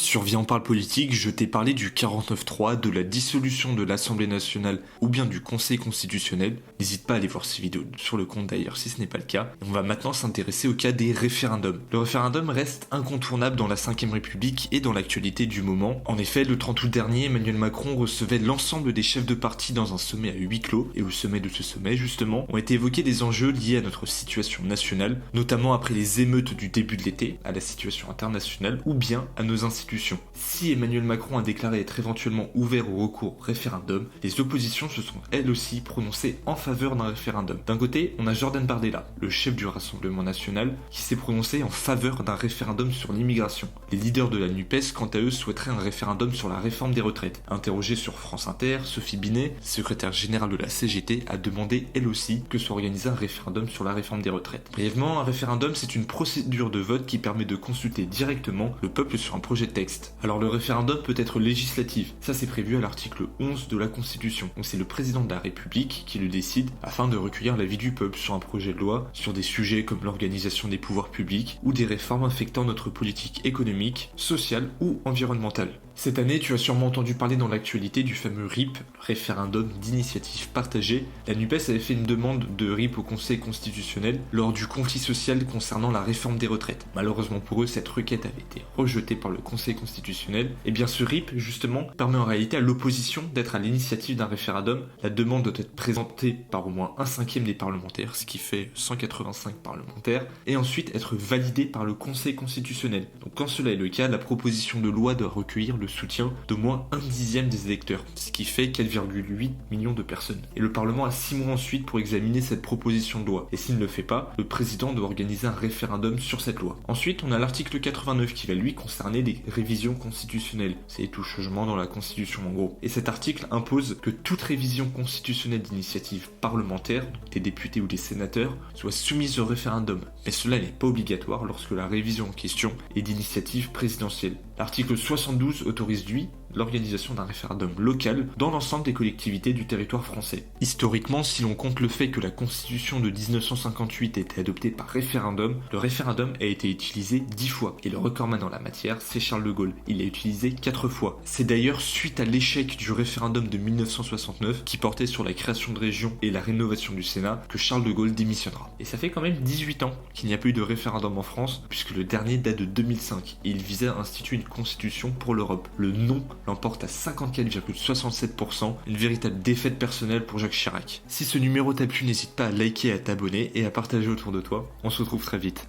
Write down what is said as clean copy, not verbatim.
Sur Viens on parle politique, je t'ai parlé du 49.3, de la dissolution de l'Assemblée nationale ou bien du Conseil constitutionnel. N'hésite pas à aller voir ces vidéos sur le compte d'ailleurs si ce n'est pas le cas. Et on va maintenant s'intéresser au cas des référendums. Le référendum reste incontournable dans la 5ème République et dans l'actualité du moment. En effet, le 30 août dernier, Emmanuel Macron recevait l'ensemble des chefs de parti dans un sommet à huis clos. Et au sommet de ce sommet, justement, ont été évoqués des enjeux liés à notre situation nationale, notamment après les émeutes du début de l'été, à la situation internationale ou bien à nos institutions. Si Emmanuel Macron a déclaré être éventuellement ouvert au recours au référendum, les oppositions se sont elles aussi prononcées en faveur d'un référendum. D'un côté, on a Jordan Bardella, le chef du Rassemblement national, qui s'est prononcé en faveur d'un référendum sur l'immigration. Les leaders de la NUPES, quant à eux, souhaiteraient un référendum sur la réforme des retraites. Interrogée sur France Inter, Sophie Binet, secrétaire générale de la CGT, a demandé elle aussi que soit organisé un référendum sur la réforme des retraites. Brièvement, un référendum, c'est une procédure de vote qui permet de consulter directement le peuple sur un projet de texte. Alors le référendum peut être législatif, ça c'est prévu à l'article 11 de la Constitution. Donc c'est le président de la République qui le décide afin de recueillir l'avis du peuple sur un projet de loi, sur des sujets comme l'organisation des pouvoirs publics ou des réformes affectant notre politique économique, sociale ou environnementale. Cette année, tu as sûrement entendu parler dans l'actualité du fameux RIP, le référendum d'initiative partagée. La NUPES avait fait une demande de RIP au Conseil constitutionnel lors du conflit social concernant la réforme des retraites. Malheureusement pour eux, cette requête avait été rejetée par le Conseil constitutionnel. Et bien ce RIP, justement, permet en réalité à l'opposition d'être à l'initiative d'un référendum. La demande doit être présentée par au moins 1/5 des parlementaires, ce qui fait 185 parlementaires, et ensuite être validée par le Conseil constitutionnel. Donc quand cela est le cas, la proposition de loi doit recueillir le soutien d'au moins 1/10 des électeurs, ce qui fait 4,8 millions de personnes. Et le Parlement a 6 mois ensuite pour examiner cette proposition de loi. Et s'il ne le fait pas, le président doit organiser un référendum sur cette loi. Ensuite, on a l'article 89 qui va lui concerner les révisions constitutionnelles. C'est tout changement dans la Constitution en gros. Et cet article impose que toute révision constitutionnelle d'initiative parlementaire, des députés ou des sénateurs, soit soumise au référendum. Mais cela n'est pas obligatoire lorsque la révision en question est d'initiative présidentielle. L'article 72 autorise lui l'organisation d'un référendum local dans l'ensemble des collectivités du territoire français. Historiquement, si l'on compte le fait que la Constitution de 1958 a été adoptée par référendum, le référendum a été utilisé 10 fois. Et le recordman en la matière, c'est Charles de Gaulle. Il l'a utilisé 4 fois. C'est d'ailleurs suite à l'échec du référendum de 1969 qui portait sur la création de régions et la rénovation du Sénat que Charles de Gaulle démissionnera. Et ça fait quand même 18 ans qu'il n'y a pas eu de référendum en France, puisque le dernier date de 2005 et il visait à instituer une constitution pour l'Europe. Le non l'emporte à 54,67%, une véritable défaite personnelle pour Jacques Chirac. Si ce numéro t'a plu, n'hésite pas à liker et à t'abonner et à partager autour de toi. On se retrouve très vite.